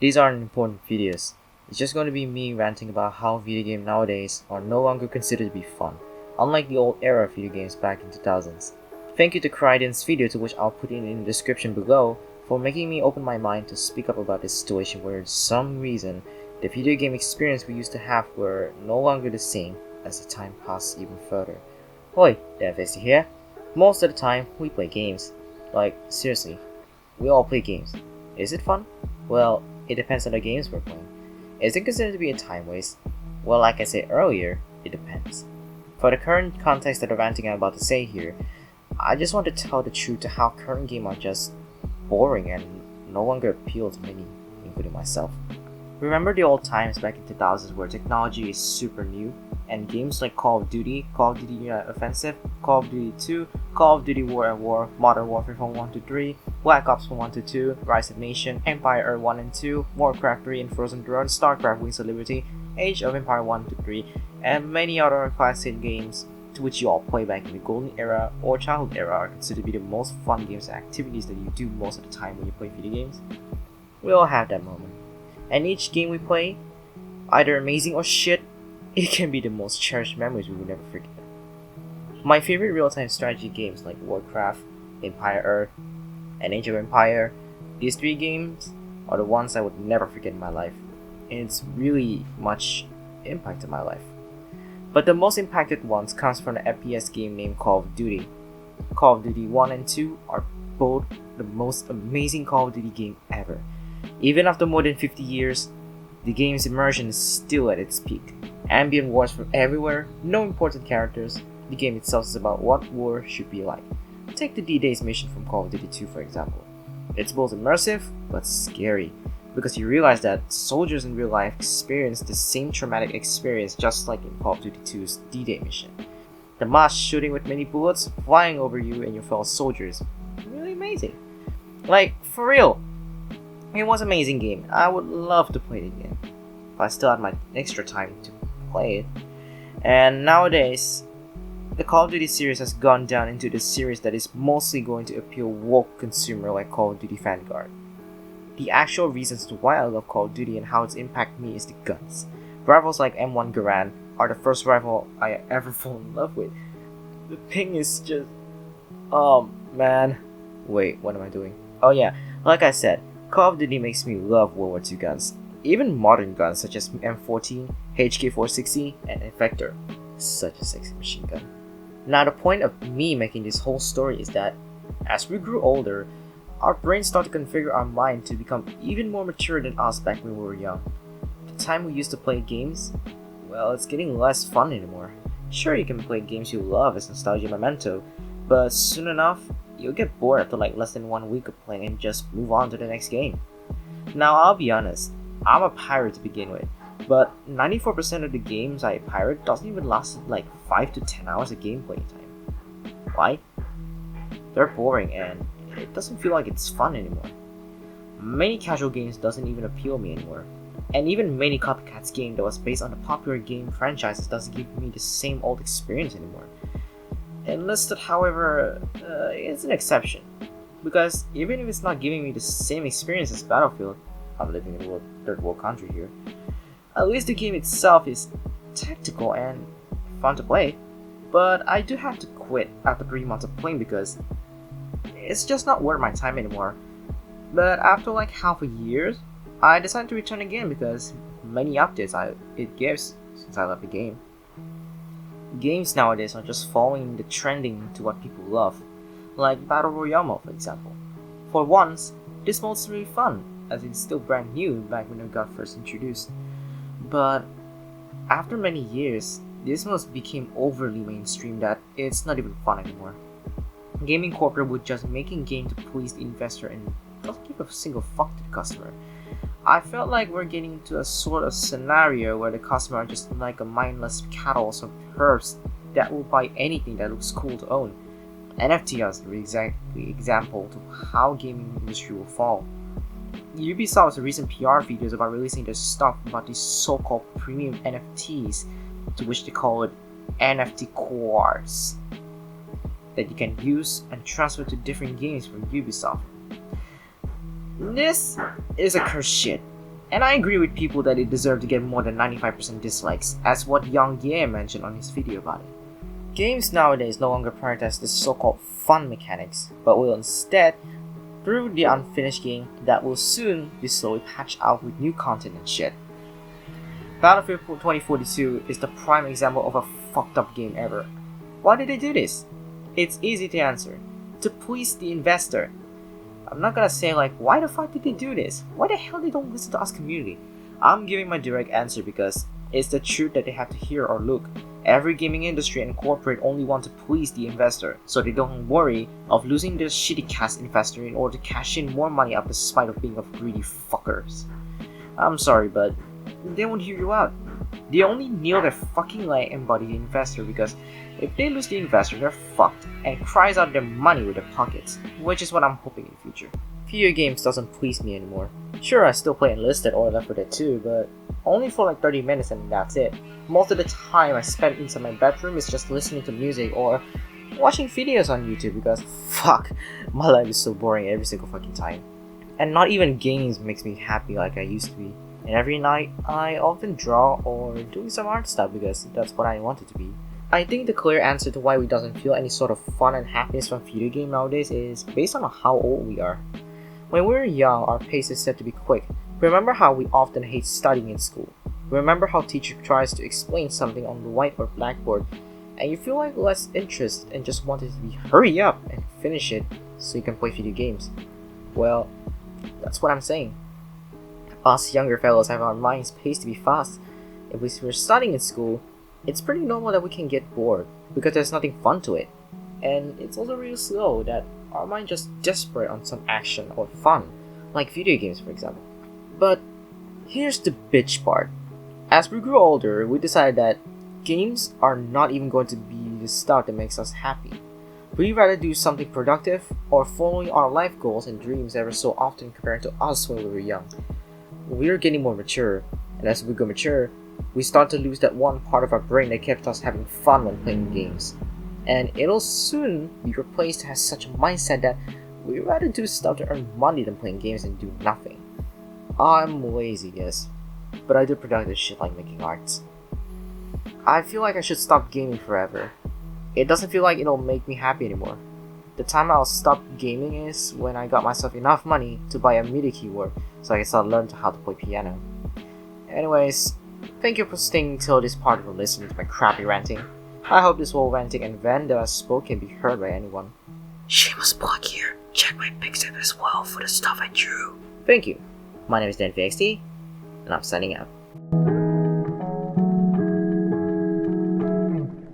These aren't important videos. It's just going to be me ranting about how video games nowadays are no longer considered to be fun, unlike the old era of video games back in 2000s. Thank you to Kryden's video, to which I'll put it in the description below, for making me open my mind to speak up about this situation where, for some reason, the video game experience we used to have were no longer the same as the time passed even further. Hoi, Danfesty here. Most of the time, we play games. Like, seriously, we all play games. Is it fun? Well, it depends on the games we're playing. Is it considered to be a time waste? Well, like I said earlier, it depends. For the current context of the ranting I'm about to say here, I just want to tell the truth to how current games are just boring and no longer appeal to many, including myself. Remember the old times back in 2000s where technology is super new, and games like Call of Duty, Call of Duty Offensive, Call of Duty 2, Call of Duty War and War, Modern Warfare from 1 to 3, Black Ops from 1 to 2, Rise of Nation, Empire Earth 1 and 2, Warcraft 3 and Frozen Throne, StarCraft Wings of Liberty, Age of Empire 1 to 3, and many other classic games to which you all play back in the golden era or childhood era are considered to be the most fun games and activities that you do most of the time when you play video games. We all have that moment. And each game we play, either amazing or shit, it can be the most cherished memories we will never forget. My favorite real-time strategy games like Warcraft, Empire Earth, and Age of Empire, these three games are the ones I would never forget in my life, and it's really much impacted my life. But the most impacted ones comes from the FPS game named Call of Duty. Call of Duty 1 and 2 are both the most amazing Call of Duty game ever. Even after more than 50 years, the game's immersion is still at its peak. Ambient wars from everywhere, no important characters, the game itself is about what war should be like. Take the D-Day's mission from Call of Duty 2 for example. It's both immersive, but scary, because you realize that soldiers in real life experience the same traumatic experience just like in Call of Duty 2's D-Day mission. The mass shooting with many bullets flying over you and your fellow soldiers. Really amazing. Like, for real. It was an amazing game. I would love to play it again if I still had my extra time to play it. And nowadays, the Call of Duty series has gone down into the series that is mostly going to appeal woke consumer like Call of Duty Vanguard. The actual reasons to why I love Call of Duty and how it's impacted me is the guns. Rifles like M1 Garand are the first rifle I ever fall in love with. The thing is just... oh man. Wait, what am I doing? Oh yeah, like I said, Call of Duty makes me love World War II guns. Even modern guns such as M14, HK460, and Infector. Such a sexy machine gun. Now the point of me making this whole story is that as we grew older, our brains start to configure our mind to become even more mature than us back when we were young. The time we used to play games, well, it's getting less fun anymore. Sure, you can play games you love as nostalgia memento, but soon enough, you'll get bored after like less than 1 week of playing and just move on to the next game. Now I'll be honest, I'm a pirate to begin with, but 94% of the games I pirate doesn't even last like 5 to 10 hours of gameplay time. Why? They're boring and it doesn't feel like it's fun anymore. Many casual games doesn't even appeal me anymore, and even many copycats game that was based on the popular game franchises doesn't give me the same old experience anymore. Enlisted, however, is an exception, because even if it's not giving me the same experience as Battlefield, I'm living in a third world country here, at least the game itself is tactical and fun to play. But I do have to quit after 3 months of playing because it's just not worth my time anymore. But after like half a year, I decided to return again because many updates it gives since I left the game. Games nowadays are just following the trending to what people love, like Battle Royale mode for example. For once, this mode's really fun, as it's still brand new back when it got first introduced. But after many years, this mode became overly mainstream that it's not even fun anymore. Gaming corporate would just making game to please the investor and doesn't give a single fuck to the customer. I felt like we're getting into a sort of scenario where the customer are just like a mindless cattle of herbs that will buy anything that looks cool to own. NFT is the exact example to how gaming industry will fall. Ubisoft's recent PR videos about releasing their stuff about these so-called premium NFTs, to which they call it NFT cores, that you can use and transfer to different games from Ubisoft. This is a cursed shit. And I agree with people that it deserved to get more than 95% dislikes, as what Young Ye mentioned on his video about it. Games nowadays no longer prioritize the so-called fun mechanics, but will instead brew the unfinished game that will soon be slowly patched out with new content and shit. Battlefield 2042 is the prime example of a fucked up game ever. Why did they do this? It's easy to answer. To please the investor. I'm not gonna say like, why the fuck did they do this? Why the hell they don't listen to us community? I'm giving my direct answer because it's the truth that they have to hear or look. Every gaming industry and corporate only want to please the investor, so they don't worry of losing their shitty cast investor in order to cash in more money out despite of being of greedy fuckers. I'm sorry, but they won't hear you out. They only kneel their fucking leg and body the investor because if they lose the investor, they're fucked and cries out their money with their pockets, which is what I'm hoping in the future. Video games doesn't please me anymore. Sure, I still play Enlisted or Left 4 Dead 2, but only for like 30 minutes and that's it. Most of the time I spend inside my bedroom is just listening to music or watching videos on YouTube because fuck, my life is so boring every single fucking time. And not even games makes me happy like I used to be. And every night, I often draw or do some art stuff because that's what I want it to be. I think the clear answer to why we doesn't feel any sort of fun and happiness from video game nowadays is based on how old we are. When we were young, our pace is said to be quick. Remember how we often hate studying in school. Remember how teacher tries to explain something on the white or blackboard and you feel like less interest and just want it to be hurry up and finish it so you can play video games. Well, that's what I'm saying. Us younger fellows have our minds paced to be fast. If we're studying in school, it's pretty normal that we can get bored because there's nothing fun to it. And it's also really slow that our mind just desperate on some action or fun, like video games for example. But here's the bitch part. As we grew older, we decided that games are not even going to be the stuff that makes us happy. We'd rather do something productive or following our life goals and dreams ever so often compared to us when we were young. We're getting more mature, and as we go mature, we start to lose that one part of our brain that kept us having fun when playing games. And it'll soon be replaced as such a mindset that we'd rather do stuff to earn money than playing games and do nothing. I'm lazy, yes, but I do productive shit like making arts. I feel like I should stop gaming forever. It doesn't feel like it'll make me happy anymore. The time I'll stop gaming is when I got myself enough money to buy a MIDI keyboard so I can start learning how to play piano. Anyways, thank you for staying till this part of listening to my crappy ranting. I hope this whole ranting and vent that I spoke can be heard by anyone. Shameless plug here. Check my Pixel as well for the stuff I drew. Thank you. My name is DanVXT, and I'm signing out.